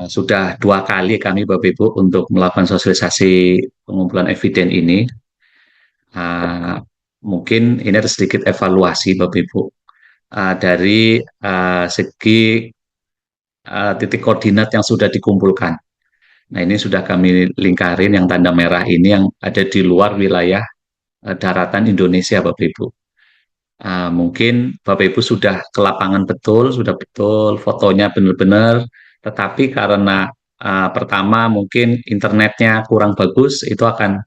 Sudah 2 kali kami Bapak Ibu untuk melakukan sosialisasi pengumpulan eviden ini. Uh, Mungkin ini ada sedikit evaluasi Bapak Ibu dari segi titik koordinat yang sudah dikumpulkan. Nah, ini sudah kami lingkarin yang tanda merah ini yang ada di luar wilayah daratan Indonesia Bapak Ibu. Mungkin Bapak Ibu sudah ke lapangan betul, sudah betul fotonya benar-benar, tetapi karena pertama mungkin internetnya kurang bagus, itu akan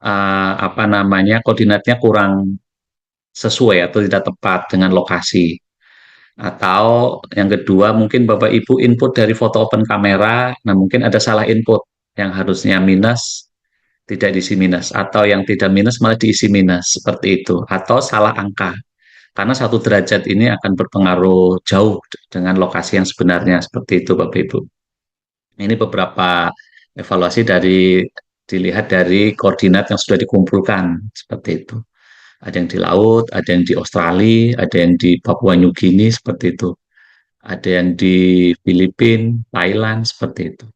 apa namanya koordinatnya kurang sesuai atau tidak tepat dengan lokasi. Atau yang kedua mungkin Bapak Ibu input dari foto open kamera, nah mungkin ada salah input yang harusnya minus tidak diisi minus, atau yang tidak minus malah diisi minus seperti itu, atau salah angka karena 1 derajat ini akan berpengaruh jauh dengan lokasi yang sebenarnya seperti itu Bapak Ibu. Ini beberapa evaluasi dari dilihat dari koordinat yang sudah dikumpulkan seperti itu. Ada yang di laut, ada yang di Australia, ada yang di Papua New Guinea seperti itu. Ada yang di Filipina, Thailand seperti itu.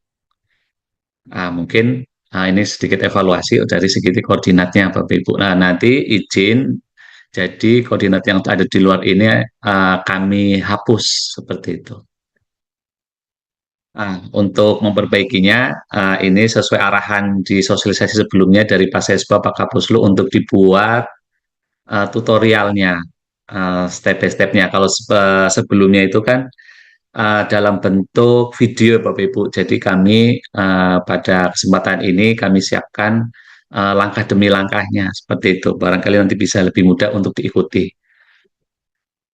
Mungkin ini sedikit evaluasi dari segi koordinatnya Bapak Ibu. Nah, nanti izin jadi koordinat yang ada di luar ini kami hapus seperti itu. Untuk memperbaikinya, ini sesuai arahan di sosialisasi sebelumnya dari Pak Sesba, Pak Kapuslu untuk dibuat tutorialnya, step by step-nya. Kalau sebelumnya itu kan dalam bentuk video Bapak Ibu. Jadi kami pada kesempatan ini kami siapkan langkah demi langkahnya seperti itu. Barangkali nanti bisa lebih mudah untuk diikuti.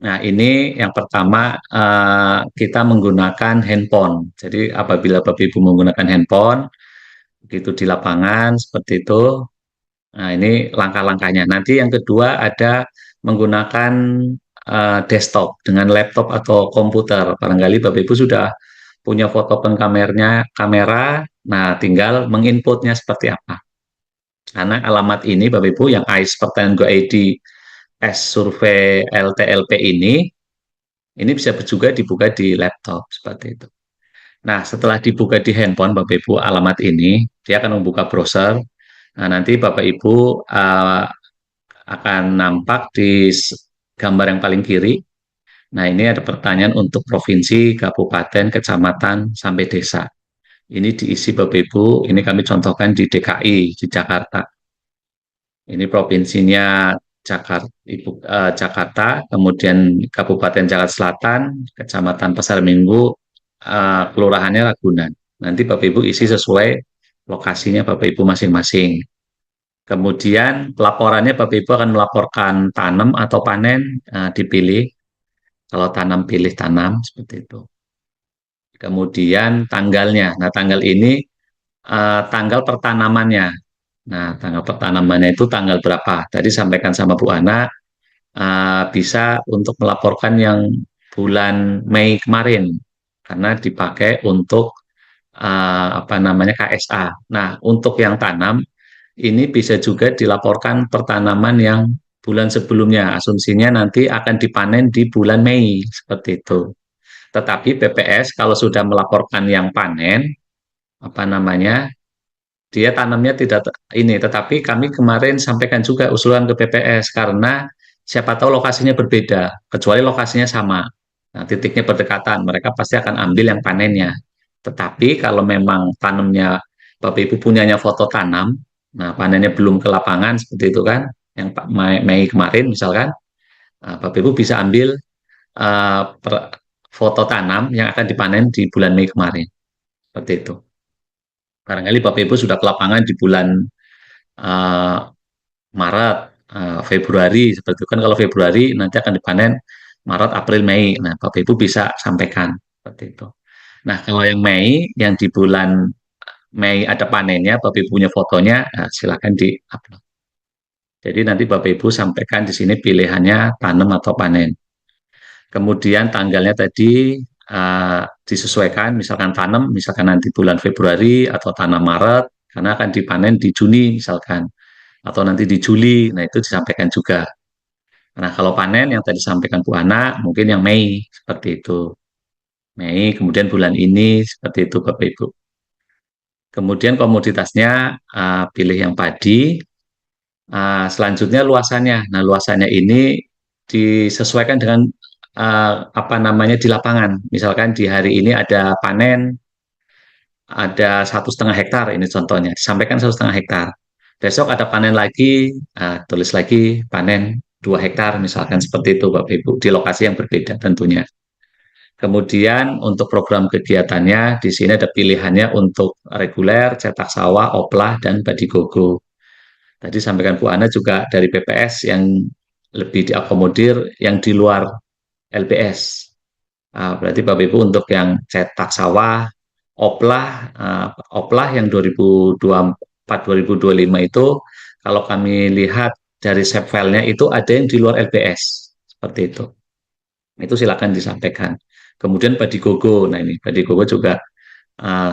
Nah, ini yang pertama kita menggunakan handphone. Jadi apabila Bapak Ibu menggunakan handphone, begitu di lapangan seperti itu. Nah, ini langkah-langkahnya. Nanti yang kedua ada menggunakan desktop dengan laptop atau komputer. Barangkali Bapak Ibu sudah punya foto kameranya, kamera, nah tinggal menginputnya seperti apa. Karena alamat ini Bapak Ibu yang AIS pertanyaan Go ID S survei LTLP ini bisa juga dibuka di laptop seperti itu. Nah, setelah dibuka di handphone Bapak Ibu alamat ini, dia akan membuka browser. Nah, nanti Bapak Ibu akan nampak di gambar yang paling kiri. Nah, ini ada pertanyaan untuk provinsi, kabupaten, kecamatan, sampai desa. Ini diisi Bapak Ibu, ini kami contohkan di DKI, di Jakarta. Ini provinsinya Jakarta, Jakarta, kemudian Kabupaten Jakarta Selatan, Kecamatan Pasar Minggu, kelurahannya Ragunan. Nanti Bapak Ibu isi sesuai lokasinya Bapak Ibu masing-masing. Kemudian pelaporannya Bapak Ibu akan melaporkan tanam atau panen, dipilih. Kalau tanam pilih tanam seperti itu. Kemudian tanggalnya. Nah, tanggal ini tanggal pertanamannya. Nah, tanggal pertanamannya itu tanggal berapa? Tadi sampaikan sama Bu Ana, bisa untuk melaporkan yang bulan Mei kemarin karena dipakai untuk apa namanya KSA. Nah, untuk yang tanam ini bisa juga dilaporkan pertanaman yang bulan sebelumnya. Asumsinya nanti akan dipanen di bulan Mei seperti itu. Tetapi BPS kalau sudah melaporkan yang panen, apa namanya, dia tanamnya tidak ini. Tetapi kami kemarin sampaikan juga usulan ke BPS karena siapa tahu lokasinya berbeda, kecuali lokasinya sama. Nah, titiknya berdekatan, mereka pasti akan ambil yang panennya. Tetapi kalau memang tanamnya Bapak Ibu punyanya foto tanam, nah panennya belum ke lapangan seperti itu kan, yang Mei kemarin misalkan, nah, Bapak Ibu bisa ambil foto tanam yang akan dipanen di bulan Mei kemarin. Seperti itu. Barangkali Bapak Ibu sudah ke lapangan di bulan uh, Maret, Februari, seperti itu kan kalau Februari nanti akan dipanen Maret, April, Mei. Nah, Bapak Ibu bisa sampaikan seperti itu. Nah, kalau yang Mei, yang di bulan Mei ada panennya, Bapak Ibu punya fotonya, nah, silakan di-upload. Jadi nanti Bapak Ibu sampaikan di sini pilihannya tanam atau panen. Kemudian tanggalnya tadi disesuaikan, misalkan tanam, misalkan nanti bulan Februari atau tanam Maret, karena akan dipanen di Juni misalkan, atau nanti di Juli, nah itu disampaikan juga. Nah kalau panen yang tadi disampaikan Bu Ana, mungkin yang Mei, seperti itu. Mei, kemudian bulan ini, seperti itu Bapak Ibu. Kemudian komoditasnya pilih yang padi. Selanjutnya luasannya. Nah, luasannya ini disesuaikan dengan apa namanya di lapangan. Misalkan di hari ini ada panen, ada 1,5 hektar ini contohnya. Disampaikan 1,5 hektar. Besok ada panen lagi, tulis lagi panen 2 hektar misalkan seperti itu Bapak Ibu di lokasi yang berbeda tentunya. Kemudian untuk program kegiatannya di sini ada pilihannya untuk reguler, cetak sawah, oplah, dan badigogo. Tadi sampaikan Bu Ana juga dari PPS yang lebih diakomodir yang di luar LPS. Berarti Bapak Ibu untuk yang cetak sawah, oplah yang 2024-2025 itu kalau kami lihat dari shape filenya itu ada yang di luar LPS seperti itu. Itu silakan disampaikan. Kemudian Badigogo, nah ini Badigogo juga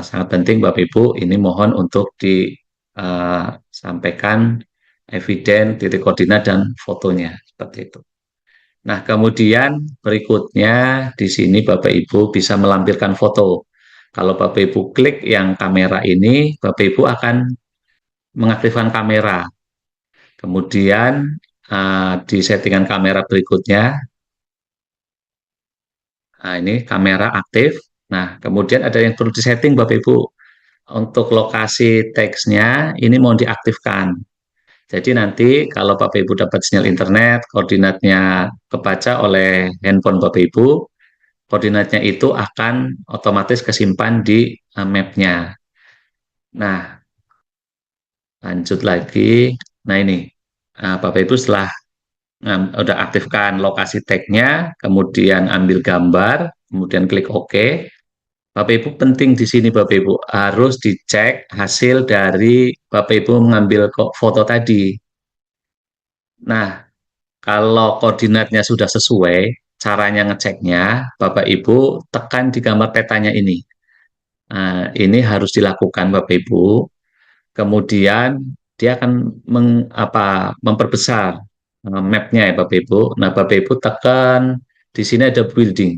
sangat penting Bapak Ibu, ini mohon untuk disampaikan eviden, titik koordinat, dan fotonya, seperti itu. Nah, kemudian berikutnya di sini Bapak Ibu bisa melampirkan foto. Kalau Bapak Ibu klik yang kamera ini, Bapak Ibu akan mengaktifkan kamera. Kemudian di settingan kamera berikutnya, nah ini kamera aktif. Nah, kemudian ada yang perlu disetting Bapak Ibu. Untuk lokasi teksnya ini mau diaktifkan. Jadi nanti kalau Bapak Ibu dapat sinyal internet, koordinatnya kebaca oleh handphone Bapak Ibu, koordinatnya itu akan otomatis kesimpan di map-nya. Nah, lanjut lagi. Nah ini, Bapak Ibu setelah udah aktifkan lokasi tag-nya, kemudian ambil gambar, kemudian klik OK. Bapak Ibu penting di sini Bapak Ibu harus dicek hasil dari Bapak Ibu mengambil foto tadi. Nah, kalau koordinatnya sudah sesuai, caranya ngeceknya Bapak Ibu tekan di gambar petanya ini. Nah, ini harus dilakukan Bapak Ibu. Kemudian dia akan memperbesar map-nya ya Bapak Ibu. Nah, Bapak Ibu tekan di sini ada building.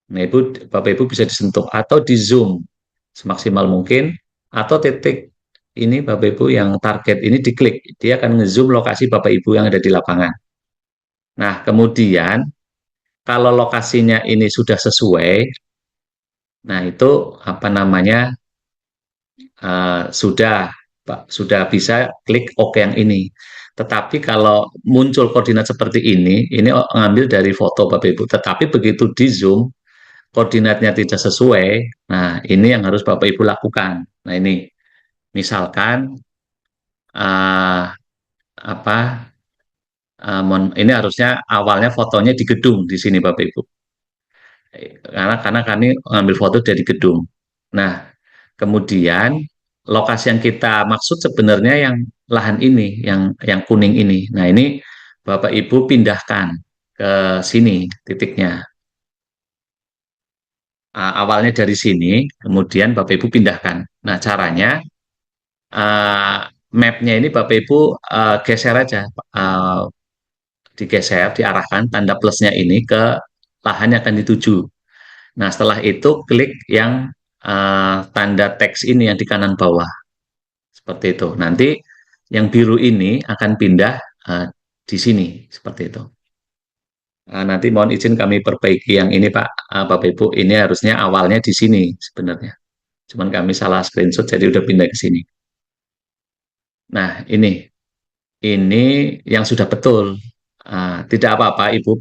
Nah, Ibu Bapak Ibu bisa disentuh atau di zoom semaksimal mungkin atau titik ini Bapak Ibu yang target ini diklik. Dia akan ngezoom lokasi Bapak Ibu yang ada di lapangan. Nah, kemudian kalau lokasinya ini sudah sesuai, nah itu apa namanya sudah bisa klik OK yang ini. Tetapi kalau muncul koordinat seperti ini ngambil dari foto Bapak Ibu. Tetapi begitu di zoom, koordinatnya tidak sesuai. Nah, ini yang harus Bapak Ibu lakukan. Nah, ini misalkan uh, apa ini harusnya awalnya fotonya di gedung di sini Bapak Ibu. Karena kami mengambil foto dari gedung. Nah, kemudian lokasi yang kita maksud sebenarnya yang lahan ini, yang kuning ini. Nah, ini Bapak Ibu pindahkan ke sini titiknya. Awalnya dari sini, kemudian Bapak Ibu pindahkan. Nah, caranya uh, mapnya ini Bapak Ibu geser aja, digeser, diarahkan tanda plusnya ini ke lahan yang akan dituju. Nah, setelah itu klik yang tanda teks ini yang di kanan bawah. Seperti itu. Nanti yang biru ini akan pindah di sini. Seperti itu. Nanti mohon izin kami perbaiki yang ini Pak, Bapak Ibu. Ini harusnya awalnya di sini sebenarnya. Cuman kami salah screenshot jadi udah pindah ke sini. Nah, ini yang sudah betul. Tidak apa-apa, Ibu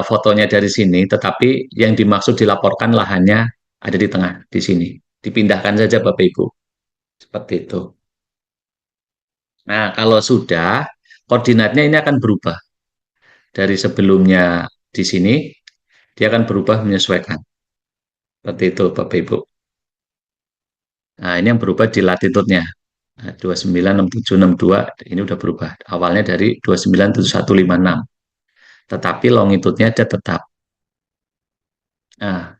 fotonya dari sini, tetapi yang dimaksud dilaporkan lahannya ada di tengah, di sini. Dipindahkan saja Bapak Ibu. Seperti itu. Nah, kalau sudah, koordinatnya ini akan berubah. Dari sebelumnya di sini, dia akan berubah menyesuaikan. Seperti itu Bapak Ibu. Nah, ini yang berubah di latitudenya. Nah, 296762 ini udah berubah. Awalnya dari 297156. Tetapi longitudenya dia tetap. Nah,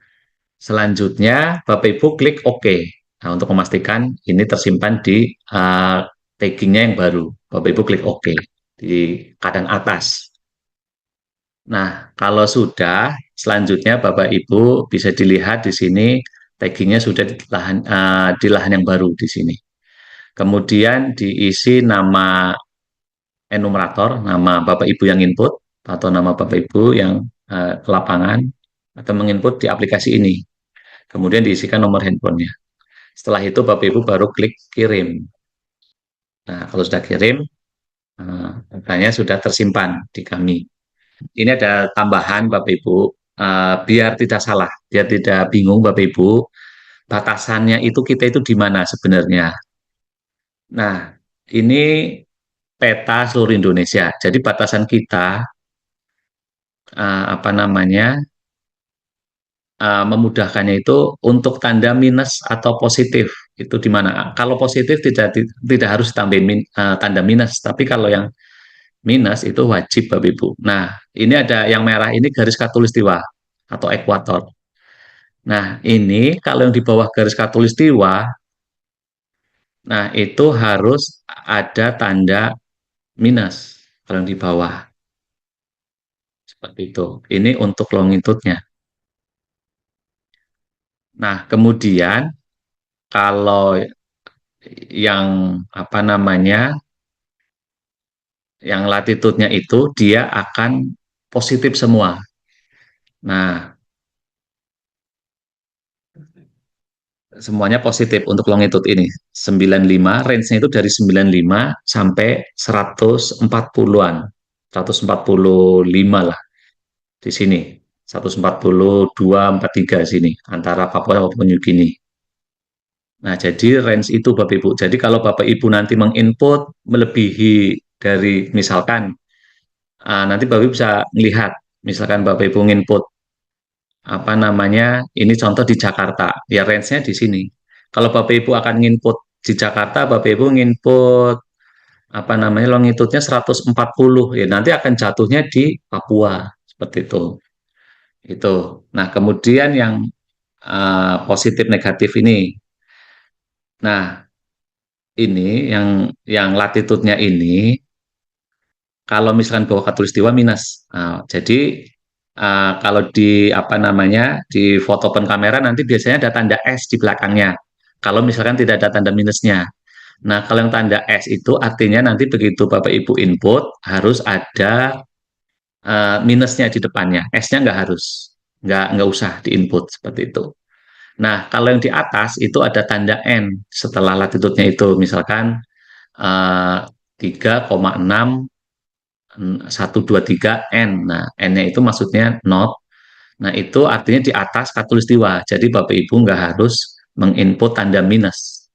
selanjutnya Bapak Ibu klik OK. Nah, untuk memastikan ini tersimpan di taggingnya yang baru. Bapak Ibu klik OK di kanan atas. Nah, kalau sudah, selanjutnya Bapak Ibu bisa dilihat di sini taggingnya sudah di lahan yang baru di sini. Kemudian diisi nama enumerator, nama Bapak Ibu yang input atau nama Bapak Ibu yang ke lapangan atau menginput di aplikasi ini. Kemudian diisikan nomor handphonenya. Setelah itu Bapak Ibu baru klik kirim. Nah, kalau sudah kirim, datanya sudah tersimpan di kami. Ini ada tambahan Bapak Ibu, biar tidak salah, biar tidak bingung Bapak Ibu, batasannya itu kita itu di mana sebenarnya. Nah, ini peta seluruh Indonesia. Jadi batasan kita apa namanya memudahkannya itu untuk tanda minus atau positif itu di mana? Kalau positif tidak harus tambahin tanda minus, tapi kalau yang minus itu wajib Bapak Ibu. Nah, ini ada yang merah ini garis khatulistiwa atau ekuator. Nah, ini kalau yang di bawah garis khatulistiwa, nah itu harus ada tanda minus kalau yang di bawah seperti itu. Ini untuk longitudenya. Nah, kemudian kalau yang apa namanya, yang latitudenya itu dia akan positif semua. Nah, semuanya positif untuk longitude ini. 95, range-nya itu dari 95 sampai 140-an. 145 lah di sini. 142, 43 sini antara Papua dan Papua New Guinea. Nah, jadi range itu Bapak Ibu. Jadi kalau Bapak Ibu nanti menginput melebihi dari misalkan nanti Bapak Ibu bisa melihat misalkan Bapak Ibu menginput apa namanya, ini contoh di Jakarta, ya range-nya di sini. Kalau Bapak Ibu akan nginput di Jakarta, Bapak Ibu nginput apa namanya longitudenya 140, ya nanti akan jatuhnya di Papua seperti itu. Itu. Nah, kemudian yang positif negatif ini. Nah, ini yang latitudenya ini kalau misalkan bawah khatulistiwa minus. Nah, jadi kalau di apa namanya di foto pen kamera nanti biasanya ada tanda S di belakangnya. Kalau misalkan tidak ada tanda minusnya. Nah, kalau yang tanda S itu artinya nanti begitu Bapak Ibu input harus ada minusnya di depannya. S-nya nggak harus, nggak usah diinput seperti itu. Nah, kalau yang di atas itu ada tanda N setelah latitudenya itu, misalkan 3,6 123 N. Nah, N-nya itu maksudnya not. Nah, itu artinya di atas khatulistiwa. Jadi Bapak Ibu nggak harus menginput tanda minus.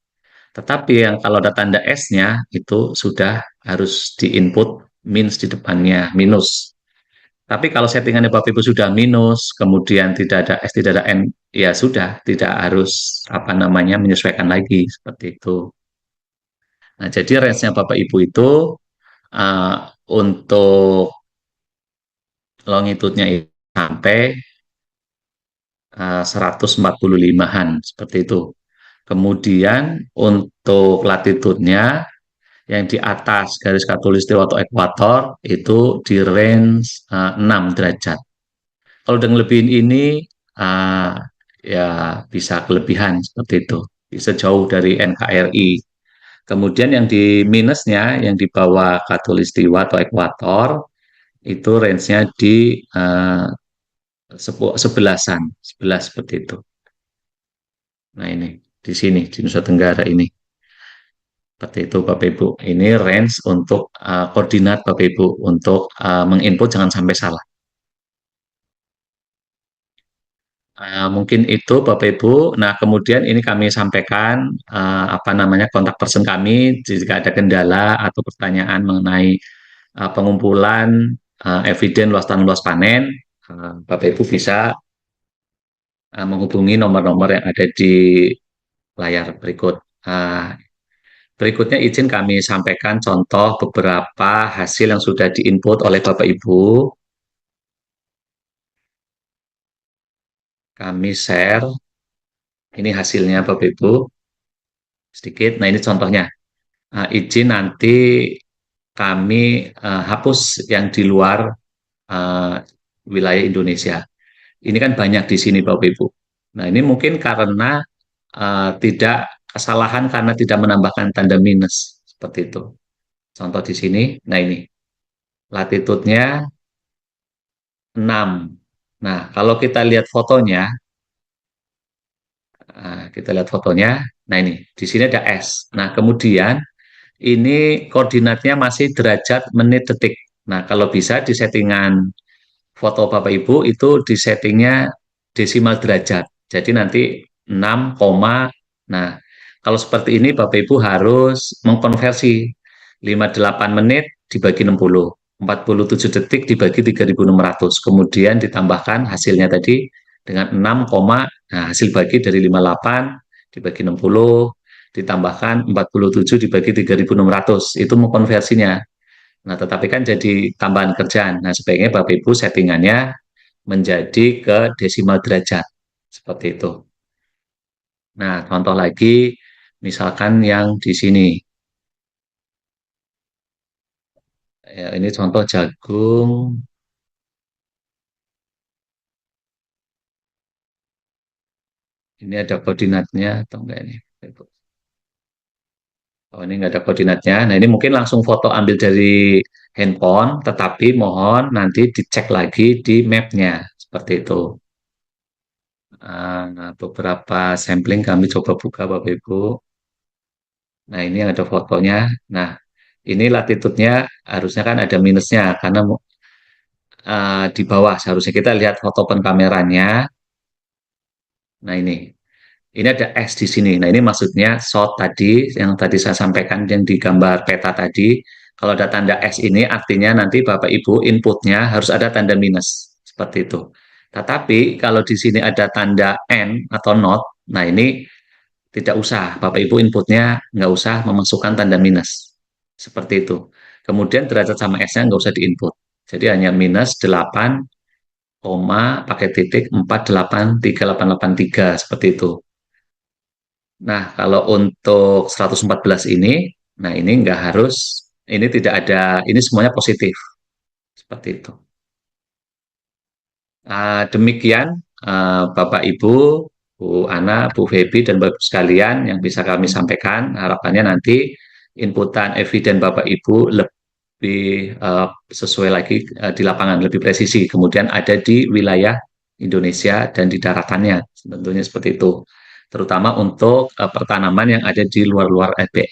Tetapi yang kalau ada tanda S-nya itu sudah harus diinput minus di depannya, minus. Tapi kalau settingannya Bapak Ibu sudah minus, kemudian tidak ada S, tidak ada N, ya sudah, tidak harus apa namanya menyesuaikan lagi seperti itu. Nah, jadi range-nya Bapak Ibu itu uh, untuk longitudenya itu sampai 145-an seperti itu. Kemudian untuk latitudenya yang di atas garis khatulistiwa atau ekuator itu di range 6 derajat. Kalau udah ngelebihin ini uh, ya bisa kelebihan seperti itu, bisa jauh dari NKRI. Kemudian yang di minusnya, yang di bawah khatulistiwa atau ekuator, itu range-nya di sebelasan, 11 seperti itu. Nah ini, di sini, di Nusa Tenggara ini. Seperti itu Bapak Ibu. Ini range untuk koordinat Bapak Ibu, untuk menginput jangan sampai salah. Mungkin itu Bapak Ibu. Nah, kemudian ini kami sampaikan apa namanya kontak person kami jika ada kendala atau pertanyaan mengenai pengumpulan eviden luas tanam luas panen, Bapak Ibu bisa menghubungi nomor-nomor yang ada di layar berikut. Berikutnya izin kami sampaikan contoh beberapa hasil yang sudah diinput oleh Bapak Ibu. Kami share, ini hasilnya Bapak Ibu, sedikit. Nah ini contohnya. Izin nanti kami hapus yang di luar uh, wilayah Indonesia. Ini kan banyak di sini Bapak Ibu. Nah, ini mungkin karena tidak kesalahan karena tidak menambahkan tanda minus seperti itu. Contoh di sini, nah ini latitudenya 6. Nah, kalau kita lihat fotonya, kita lihat fotonya. Nah, ini di sini ada S. Nah, kemudian ini koordinatnya masih derajat, menit, detik. Nah, kalau bisa di settingan foto Bapak Ibu itu di settingnya desimal derajat. Jadi nanti 6, nah kalau seperti ini Bapak Ibu harus mengkonversi 58 menit dibagi 60, 47 detik dibagi 3600, kemudian ditambahkan hasilnya tadi dengan 6, nah hasil bagi dari 58 dibagi 60, ditambahkan 47 dibagi 3600, itu mengkonversinya. Nah, tetapi kan jadi tambahan kerjaan. Nah, sebaiknya Bapak Ibu settingannya menjadi ke desimal derajat. Seperti itu. Nah, contoh lagi, misalkan yang di sini. Ya, ini contoh jagung. Ini ada koordinatnya atau enggak ini? Oh, ini enggak ada koordinatnya. Nah, ini mungkin langsung foto ambil dari handphone, tetapi mohon nanti dicek lagi di mapnya. Seperti itu. Nah, beberapa sampling kami coba buka Bapak Ibu. Nah, ini yang ada fotonya. Nah, ini latitudenya harusnya kan ada minusnya karena di bawah seharusnya kita lihat foto penkameranya. Nah, ini ada S di sini. Nah, ini maksudnya shot tadi yang tadi saya sampaikan yang di gambar peta tadi. Kalau ada tanda S ini artinya nanti Bapak Ibu inputnya harus ada tanda minus seperti itu. Tetapi kalau di sini ada tanda N atau not, nah ini tidak usah, Bapak Ibu inputnya nggak usah memasukkan tanda minus. Seperti itu. Kemudian derajat sama S-nya nggak usah diinput. Jadi hanya minus 8, pakai titik 483883 seperti itu. Nah, kalau untuk 114 ini, nah ini nggak harus, ini tidak ada, ini semuanya positif. Seperti itu. Demikian Bapak Ibu, Bu Ana, Bu Febi, dan Bapak sekalian yang bisa kami sampaikan. Harapannya nanti inputan eviden Bapak Ibu lebih sesuai lagi di lapangan, lebih presisi. Kemudian ada di wilayah Indonesia dan di daratannya, tentunya seperti itu. Terutama untuk pertanaman yang ada di luar-luar RBN.